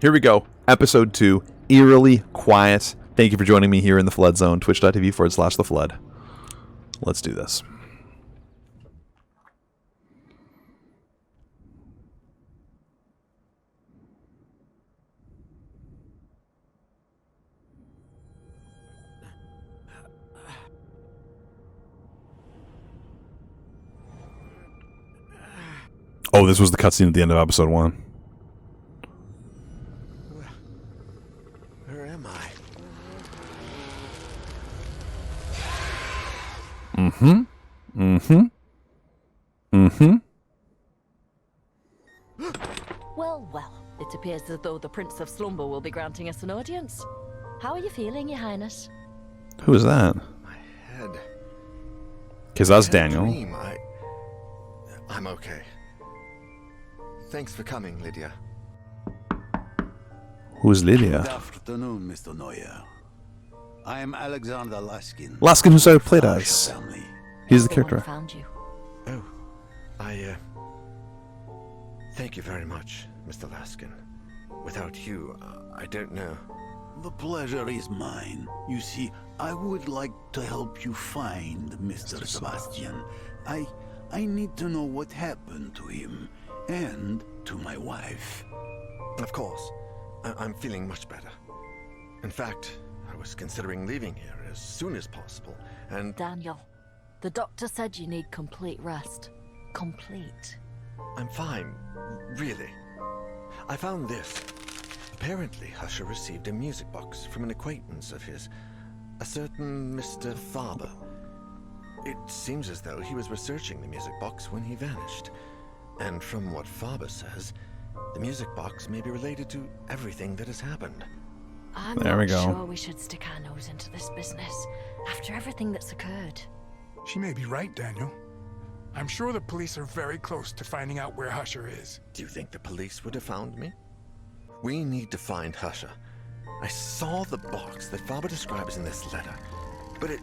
Here we go. Episode 2, Eerily Quiet. Thank you for joining me here in the Flood Zone, twitch.tv/TheFlood. Let's do this. Oh, this was the cutscene at the end of episode 1. Where am I? Well, it appears as though the Prince of Slumber will be granting us an audience. How are you feeling, Your Highness? Who is that? My head. Because that's I had a Daniel. dream. I'm okay. Thanks for coming, Lydia. Who's Good Lydia? afternoon, Mr. Neuer. I am Alexander Laskin. Laskin, who's I played Flash as. family. He's the The one who character. found you. Oh, thank you very much, Mr. Laskin. Without you, I don't know. The pleasure is mine. You see, I would like to help you find Mr. Sebastian. I need to know what happened to him and to my wife. Of course, I'm feeling much better. In fact, I was considering leaving here as soon as possible, and Daniel, the doctor said you need complete rest. Complete. I'm fine, really. I found this. Apparently, Husher received a music box from an acquaintance of his, a certain Mr. Faber. It seems as though he was researching the music box when he vanished. And from what Faber says, the music box may be related to everything that has happened. I'm There we not go. sure we should stick our nose into this business after everything that's occurred. She may be right, Daniel. I'm sure the police are very close to finding out where Husher is. Do you think the police would have found me? We need to find Husher. I saw the box that Faber describes in this letter, but it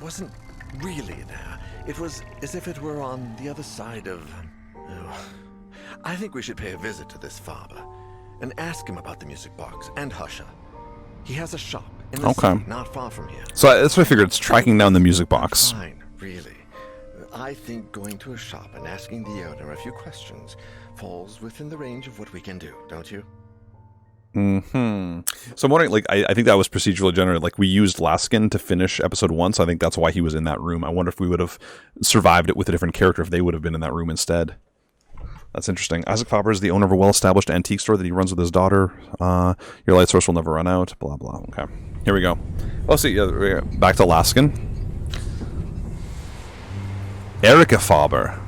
wasn't really there. It was as if it were on the other side of... Oh. I think we should pay a visit to this Faber and ask him about the music box and Husher. He has a shop in the Okay. city not far from here. So that's what I figured. It's tracking down the music box. Fine, really. I think going to a shop and asking the owner a few questions falls within the range of what we can do, don't you? So I'm wondering, like, I think that was procedurally generated. Like, we used Laskin to finish episode 1, so I think that's why he was in that room. I wonder if we would have survived it with a different character if they would have been in that room instead. That's interesting. Isaac Faber is the owner of a well-established antique store that he runs with his daughter. Your light source will never run out. Blah, blah. Okay. Here we go. Oh, see, back to Laskin. Erica Faber.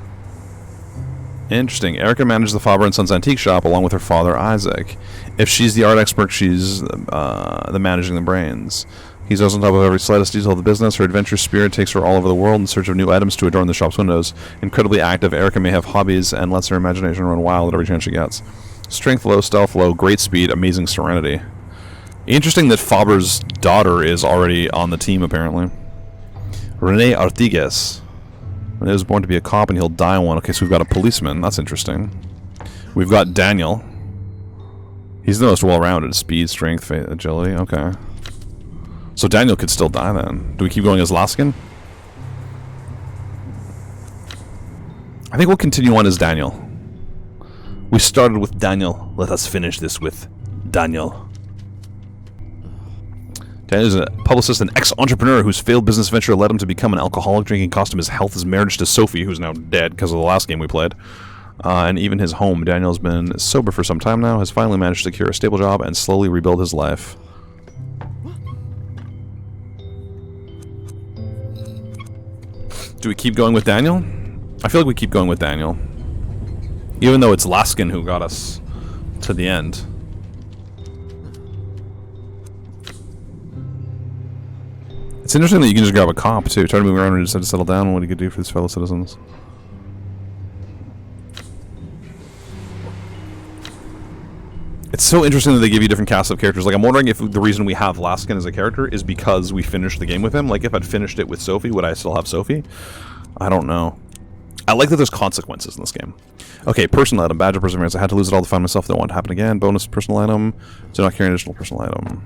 Interesting. Erica manages the Faber & Sons antique shop along with her father, Isaac. If she's the art expert, she's the managing the brains. He's on top of every slightest detail of the business. Her adventurous spirit takes her all over the world in search of new items to adorn the shop's windows. Incredibly active, Erica may have hobbies and lets her imagination run wild at every chance she gets. Strength low, stealth low, great speed, amazing serenity. Interesting that Faber's daughter is already on the team, apparently. Rene Artigues. Rene was born to be a cop and he'll die one. Okay, so we've got a policeman. That's interesting. We've got Daniel. He's the most well-rounded. Speed, strength, agility. Okay. So Daniel could still die then. Do we keep going as Laskin? I think we'll continue on as Daniel. We started with Daniel. Let us finish this with Daniel. Daniel is a publicist and ex-entrepreneur whose failed business venture led him to become an alcoholic, drinking cost him his health, his marriage to Sophie, who's now dead because of the last game we played, and even his home. Daniel's been sober for some time now, has finally managed to secure a stable job and slowly rebuild his life. Do we keep going with Daniel? I feel like we keep going with Daniel. Even though it's Laskin who got us to the end. It's interesting that you can just grab a cop, too. Try to move around and decide to settle down on what he could do for his fellow citizens. It's so interesting that they give you different casts of characters. Like, I'm wondering if the reason we have Laskin as a character is because we finished the game with him. Like, if I'd finished it with Sophie, would I still have Sophie? I don't know. I like that there's consequences in this game. Okay, personal item, badge of perseverance. I had to lose it all to find myself. Don't want it to happen again. Bonus personal item. Do not carry an additional personal item.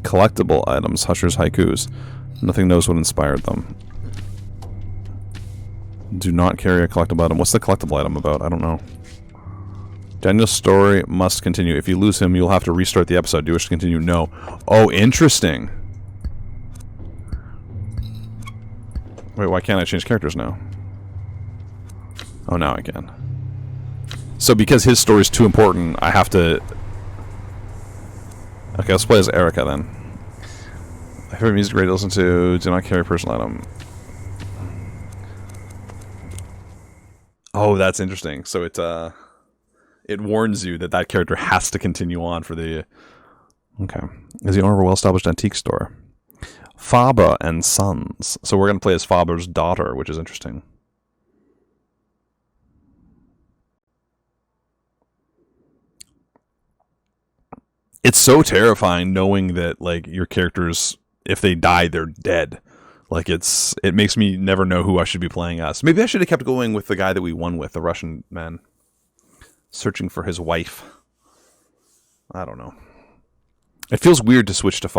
Collectible items. Husher's haikus. Nothing knows what inspired them. Do not carry a collectible item. What's the collectible item about? I don't know. Daniel's story must continue. If you lose him, you'll have to restart the episode. Do you wish to continue? No. Oh, interesting. Wait, why can't I change characters now? Oh, now I can. So because his story is too important, I have to... Okay, let's play as Erica then. My favorite music radio to listen to. Do not carry a personal item. Oh, that's interesting. So it warns you that that character has to continue on for the... Okay. Is the owner of a well-established antique store? Faber and Sons. So we're going to play as Faber's daughter, which is interesting. It's so terrifying knowing that, like, your characters, if they die, they're dead. Like, it makes me never know who I should be playing as. Maybe I should have kept going with the guy that we won with, the Russian man. Searching for his wife. I don't know. It feels weird to switch to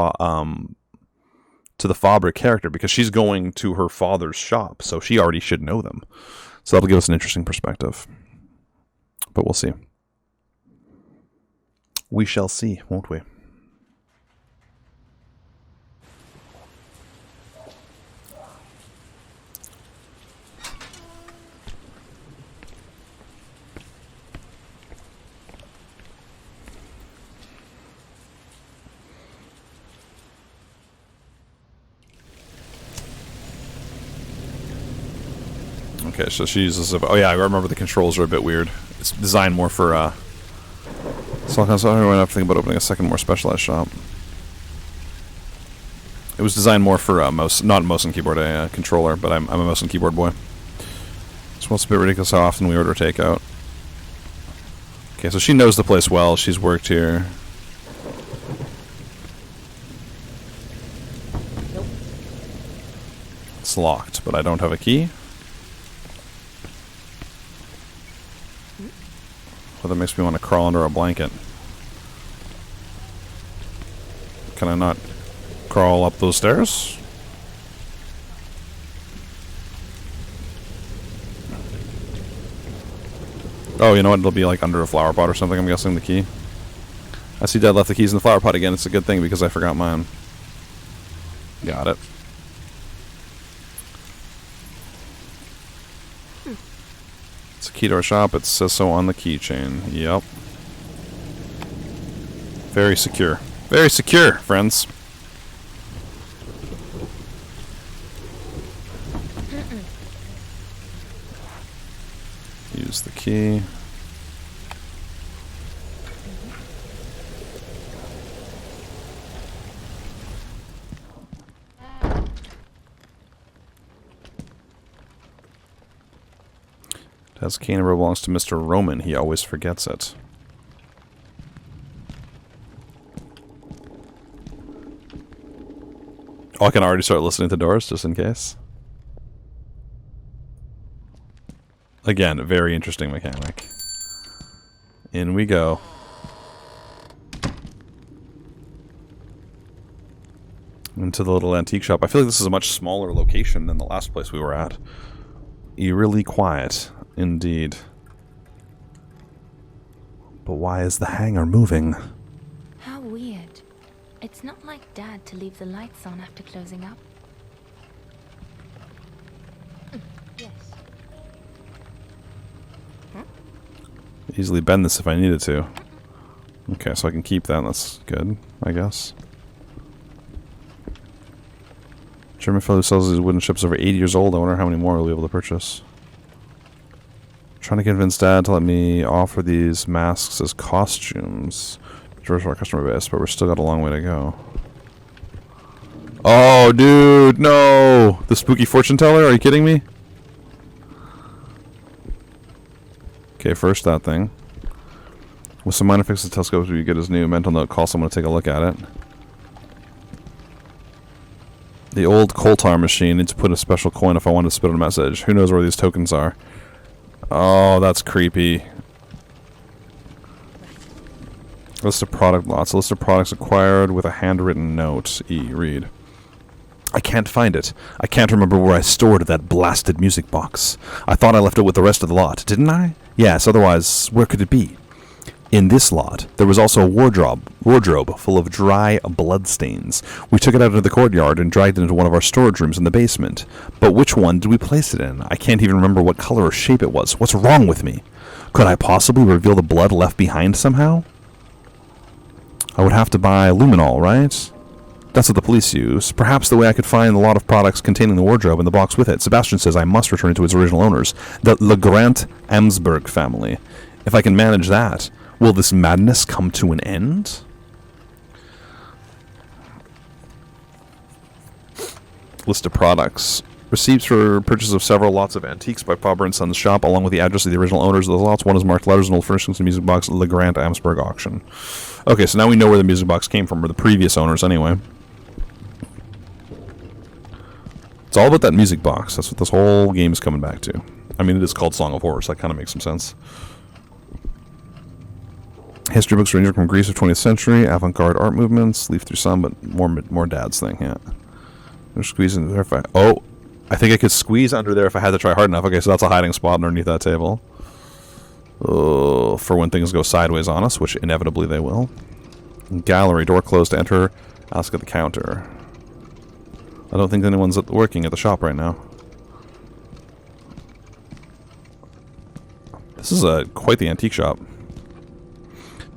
the Faber character because she's going to her father's shop, so she already should know them. So that'll give us an interesting perspective. But we'll see. We shall see, won't we? Okay, so she uses... Oh yeah, I remember the controls are a bit weird. It's designed more for... So I'm going to have to think about opening a second, more specialized shop. It was designed more for mouse, not mouse and keyboard, a controller, but I'm a mouse and keyboard boy. It's almost a bit ridiculous how often we order takeout. Okay, so she knows the place well. She's worked here. Nope. It's locked, but I don't have a key. Well, that makes me want to crawl under a blanket. Can I not crawl up those stairs? Oh, you know what? It'll be like under a flower pot or something, I'm guessing, the key. I see Dad left the keys in the flower pot again. It's a good thing because I forgot mine. Got it. It's a key to our shop. It says so on the keychain. Yep. Very secure. Very secure, friends. Use the key. Dad's cane number belongs to Mr. Roman. He always forgets it. Oh, I can already start listening to doors, just in case. Again, very interesting mechanic. In we go. Into the little antique shop. I feel like this is a much smaller location than the last place we were at. Eerily quiet, indeed. But why is the hangar moving? How weird. It's not like Dad to leave the lights on after closing up. Yes. Easily bend this if I needed to. Okay, so I can keep that. That's good, I guess. German fellow who sells these wooden ships over 80 years old. I wonder how many more we'll be able to purchase. Trying to convince Dad to let me offer these masks as costumes to our customer base, but we're still got a long way to go. Oh, dude, no! The spooky fortune teller? Are you kidding me? Okay, first that thing. With some minor fixes, the telescope will get his new mental note. Call someone to take a look at it. The old coal tar machine needs to put a special coin if I want to spit a message. Who knows where these tokens are? Oh, that's creepy. List of product lots. A list of products acquired with a handwritten note. E. Read. I can't find it. I can't remember where I stored that blasted music box. I thought I left it with the rest of the lot, didn't I? Yes, otherwise, where could it be? In this lot, there was also a wardrobe full of dry bloodstains. We took it out into the courtyard and dragged it into one of our storage rooms in the basement. But which one did we place it in? I can't even remember what color or shape it was. What's wrong with me? Could I possibly reveal the blood left behind somehow? I would have to buy luminol, right? That's what the police use. Perhaps the way I could find a lot of products containing the wardrobe and the box with it. Sebastian says I must return it to its original owners, the Legrand-Amsberg family. If I can manage that, will this madness come to an end? List of products. Receipts for purchase of several lots of antiques by Faber & Sons shop, along with the address of the original owners of those lots. One is marked letters and old furnishings and music box, Legrand-Amsberg auction. Okay, so now we know where the music box came from, or the previous owners anyway. It's all about that music box. That's what this whole game is coming back to. I mean, it is called Song of Horrors. That kind of makes some sense. History books ranging from Greece of 20th century, avant-garde art movements, leaf through some, but more Dad's thing, yeah. There's squeezing there if I... Oh! I think I could squeeze under there if I had to try hard enough. Okay, so that's a hiding spot underneath that table. For when things go sideways on us, which inevitably they will. Gallery, door closed to enter. Ask at the counter. I don't think anyone's working at the shop right now. This is quite the antique shop.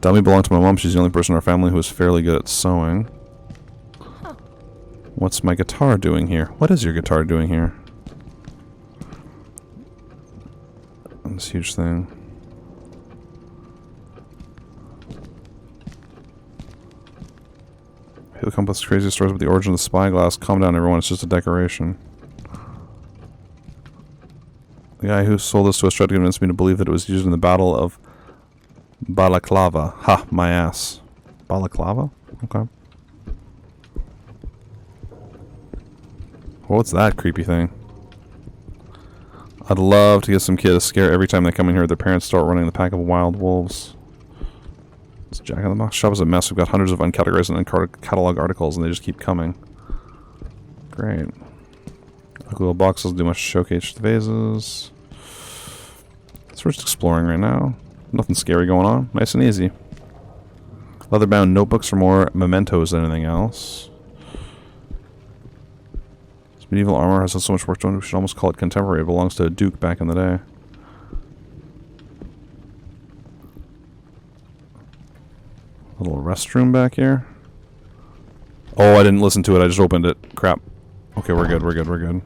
Dummy belonged to my mom. She's the only person in our family who is fairly good at sewing. What's my guitar doing here? What is your guitar doing here? This huge thing. He'll come up with crazy stories about the origin of the spyglass. Calm down, everyone. It's just a decoration. The guy who sold this to us tried to convince me to believe that it was used in the Battle of Balaclava. Ha, my ass. Balaclava? Okay. What's that creepy thing? I'd love to get some kid a scare every time they come in here. Their parents start running the pack of wild wolves. This Jack in the Box shop is a mess. We've got hundreds of uncategorized and uncataloged articles, and they just keep coming. Great. Little boxes do much to showcase the vases. So we're just exploring right now. Nothing scary going on. Nice and easy. Leather-bound notebooks are more mementos than anything else. Medieval armor has so much work done, we should almost call it contemporary. It belongs to a duke back in the day. Little restroom back here. Oh, I didn't listen to it. I just opened it. Crap. Okay, we're good, we're good, we're good.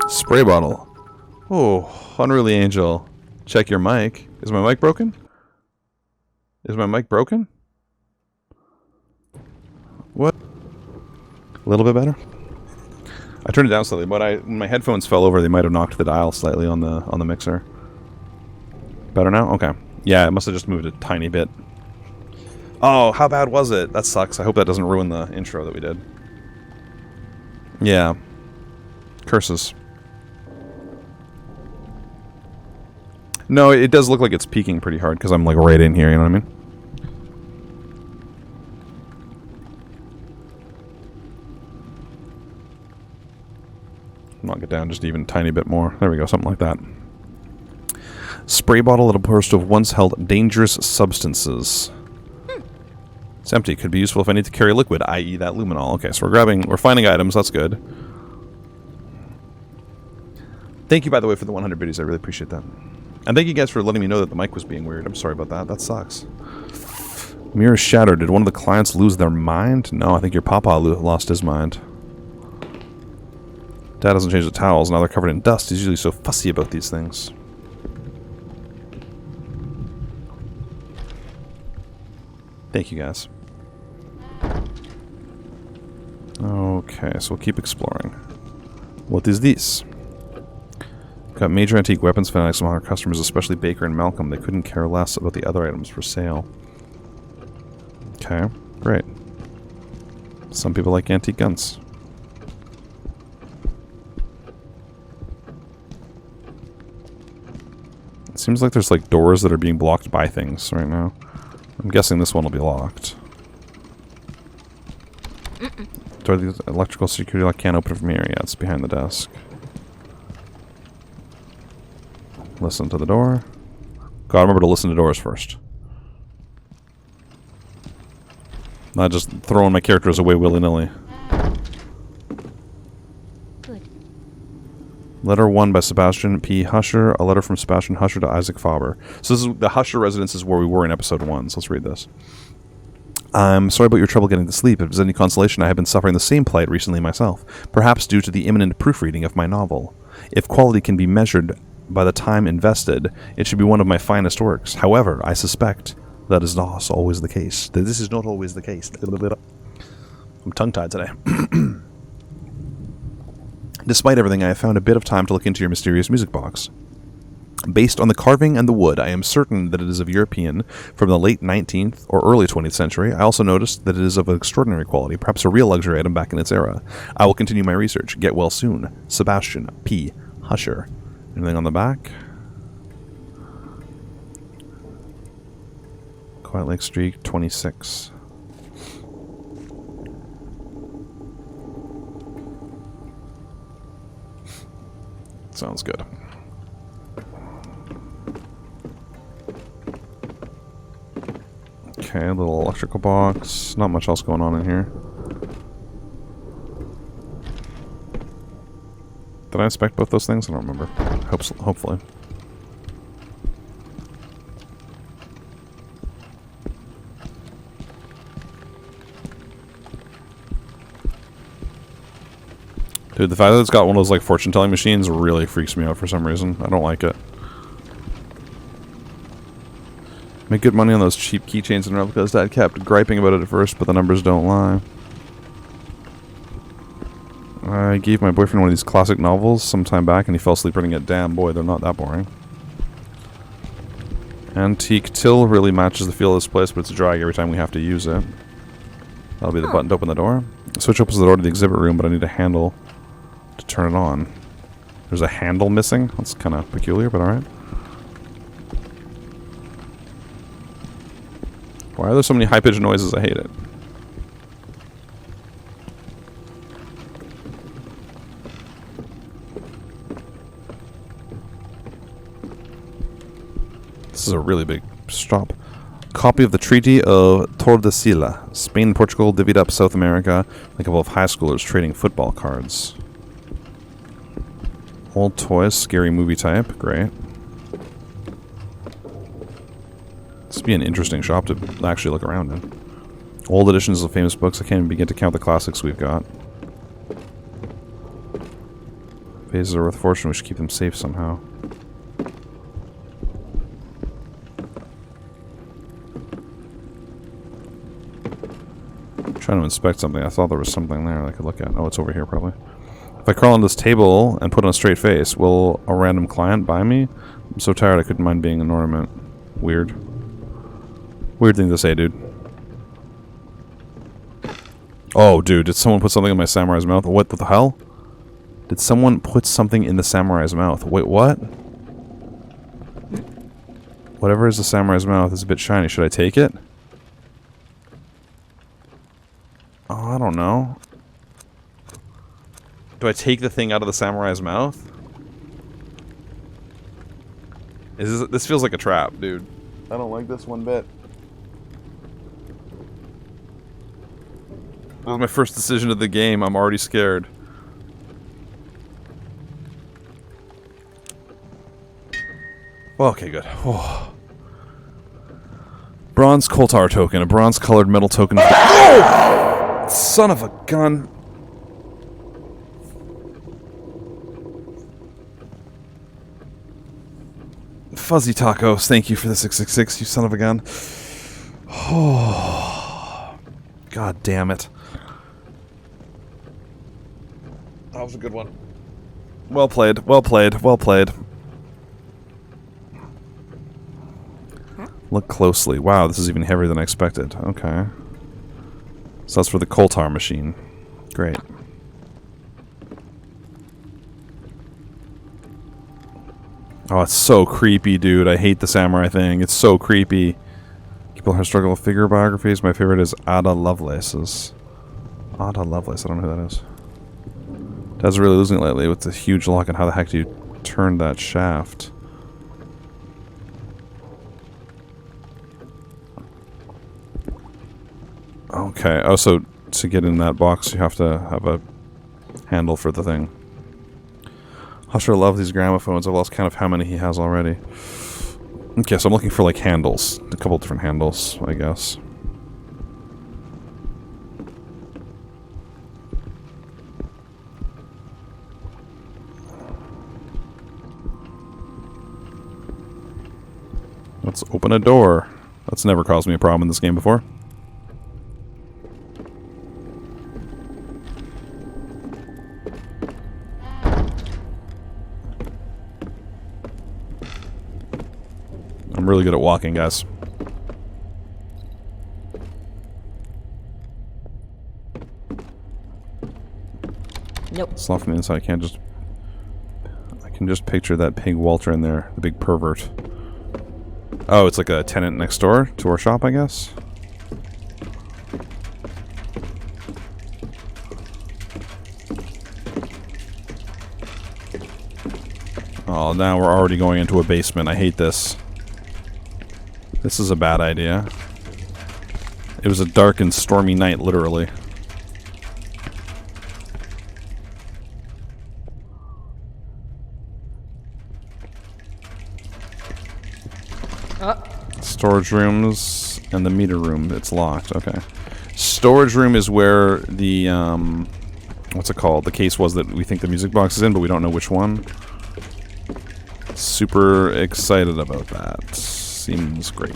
Spray bottle. Oh, Unruly Angel. Check your mic. Is my mic broken? Is my mic broken? What? A little bit better. I turned it down slightly, but when my headphones fell over, they might have knocked the dial slightly on the mixer. Better now? Okay. Yeah, it must have just moved a tiny bit. Oh, how bad was it? That sucks. I hope that doesn't ruin the intro that we did. Yeah. Curses. No, it does look like it's peaking pretty hard because I'm like right in here, you know what I mean? Knock it down just even a tiny bit more. There we go, something like that. Spray bottle that appears to have once held dangerous substances. It's empty. Could be useful if I need to carry liquid, i.e. that luminol. Okay, so we're finding items. That's good. Thank you, by the way, for the 100 biddies. I really appreciate that. And thank you guys for letting me know that the mic was being weird. I'm sorry about that. That sucks. Mirror shattered. Did one of the clients lose their mind? No, I think your papa lost his mind. Dad doesn't change the towels. Now they're covered in dust. He's usually so fussy about these things. Thank you, guys. Okay, so we'll keep exploring. What is this? Got major antique weapons fanatics among our customers, especially Baker and Malcolm. They couldn't care less about the other items for sale. Okay, great. Some people like antique guns. It seems like there's like doors that are being blocked by things right now. I'm guessing this one will be locked. Door to the electrical security lock can't open it from here. Yeah, it's behind the desk. Listen to the door. God, remember to listen to doors first. Not just throwing my characters away willy-nilly. Good. Letter 1 by Sebastian P. Husher. A letter from Sebastian Husher to Isaac Faber. So this is the Husher residence is where we were in episode 1. So let's read this. I'm sorry about your trouble getting to sleep. If there's any consolation, I have been suffering the same plight recently myself, perhaps due to the imminent proofreading of my novel. If quality can be measured by the time invested, it should be one of my finest works. However, I suspect that is not always the case. That this is not always the case. I'm tongue-tied today. Despite everything, I have found a bit of time to look into your mysterious music box. Based on the carving and the wood, I am certain that it is of European from the late 19th or early 20th century. I also noticed that it is of extraordinary quality, perhaps a real luxury item back in its era. I will continue my research. Get well soon. Sebastian P. Husher. Anything on the back? Quiet Lake Street, 26. Sounds good. Okay, a little electrical box. Not much else going on in here. Did I inspect both those things? I don't remember. Hopefully. Dude, the fact that it's got one of those like fortune-telling machines really freaks me out for some reason. I don't like it. Make good money on those cheap keychains and replicas. Dad kept griping about it at first, but the numbers don't lie. I gave my boyfriend one of these classic novels some time back, and he fell asleep reading it. Damn, boy, they're not that boring. Antique till really matches the feel of this place, but it's a drag every time we have to use it. That'll be the button to open the door. Switch opens the door to the exhibit room, but I need a handle to turn it on. There's a handle missing? That's kind of peculiar, but alright. Why are there so many high-pitched noises? I hate it. This is a really big stop. Copy of the Treaty of Tordesillas. Spain and Portugal divvied up South America. A couple of high schoolers trading football cards. Old toys, scary movie type. Great. This would be an interesting shop to actually look around in. Old editions of famous books. I can't even begin to count the classics we've got. Vases are worth a fortune. We should keep them safe somehow. I'm trying to inspect something. I thought there was something there that I could look at. Oh, it's over here probably. If I crawl on this table and put on a straight face, will a random client buy me? I'm so tired I couldn't mind being an ornament. Weird. Weird thing to say, dude. Oh, dude, did someone put something in my samurai's mouth? What the hell? Did someone put something in the samurai's mouth? Wait, what? Whatever is the samurai's mouth is a bit shiny. Should I take it? Oh, I don't know. Do I take the thing out of the samurai's mouth? This feels like a trap, dude. I don't like this one bit. That was my first decision of the game. I'm already scared. Okay, good. Oh. Bronze Koltar token. A bronze-colored metal token. Oh! Son of a gun. Fuzzy Tacos, thank you for the 666, you son of a gun. Oh. God damn it. That was a good one. Well played, well played, well played. Look closely. Wow, this is even heavier than I expected. Okay. So that's for the coal tar machine. Great. Oh, it's so creepy, dude. I hate the samurai thing. It's so creepy. People who struggle with figure biographies. My favorite is Ada Lovelace's. Ada Lovelace. I don't know who that is. Dad's really losing it lately with the huge lock. And how the heck do you turn that shaft? Okay. Oh, so to get in that box, you have to have a handle for the thing. Husher loves these gramophones. I've lost count of how many he has already. Okay, so I'm looking for, like, handles. A couple different handles, I guess. Let's open a door. That's never caused me a problem in this game before. I'm really good at walking, guys. Nope. It's not from the inside. I can just picture that pig Walter in there, the big pervert. Oh, it's like a tenant next door to our shop, I guess. Oh, now we're already going into a basement. I hate this. This is a bad idea. It was a dark and stormy night, literally. Storage rooms and the meter room. It's locked. Okay. Storage room is where the, what's it called? The case was that we think the music box is in, but we don't know which one. Super excited about that. Seems great.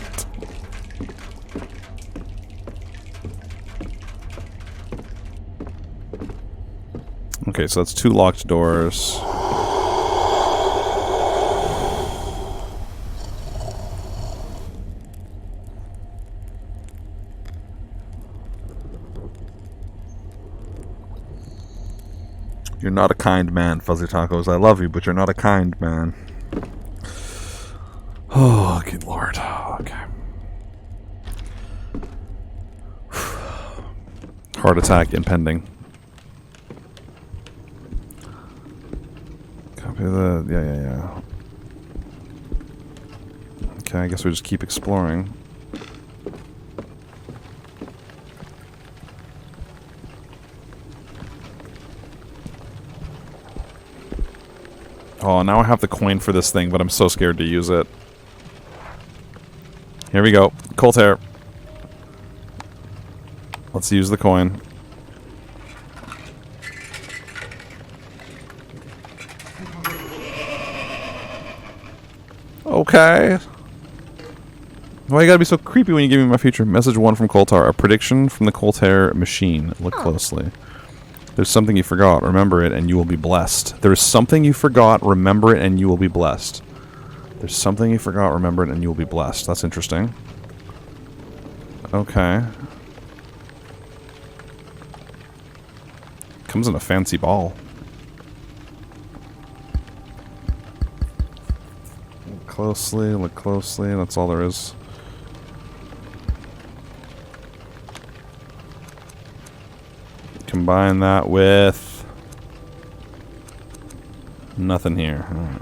Okay, so that's 2 locked doors. You're not a kind man, Fuzzy Tacos. I love you, but you're not a kind man. Oh, good lord. Okay. Heart attack impending. Copy the... Yeah. Okay, I guess we just keep exploring. Oh, now I have the coin for this thing, but I'm so scared to use it. Here we go. Colt hair. Let's use the coin. Okay. Why you gotta be so creepy when you give me my future? Message 1 from Coltar. A prediction from the Coltair machine. Look closely. There's something you forgot. Remember it and you will be blessed. There's something you forgot. Remember it and you will be blessed. There's something you forgot. Remember it and you will be blessed. That's interesting. Okay. Comes in a fancy ball. Look closely. Look closely. That's all there is. Combine that with nothing here. All right.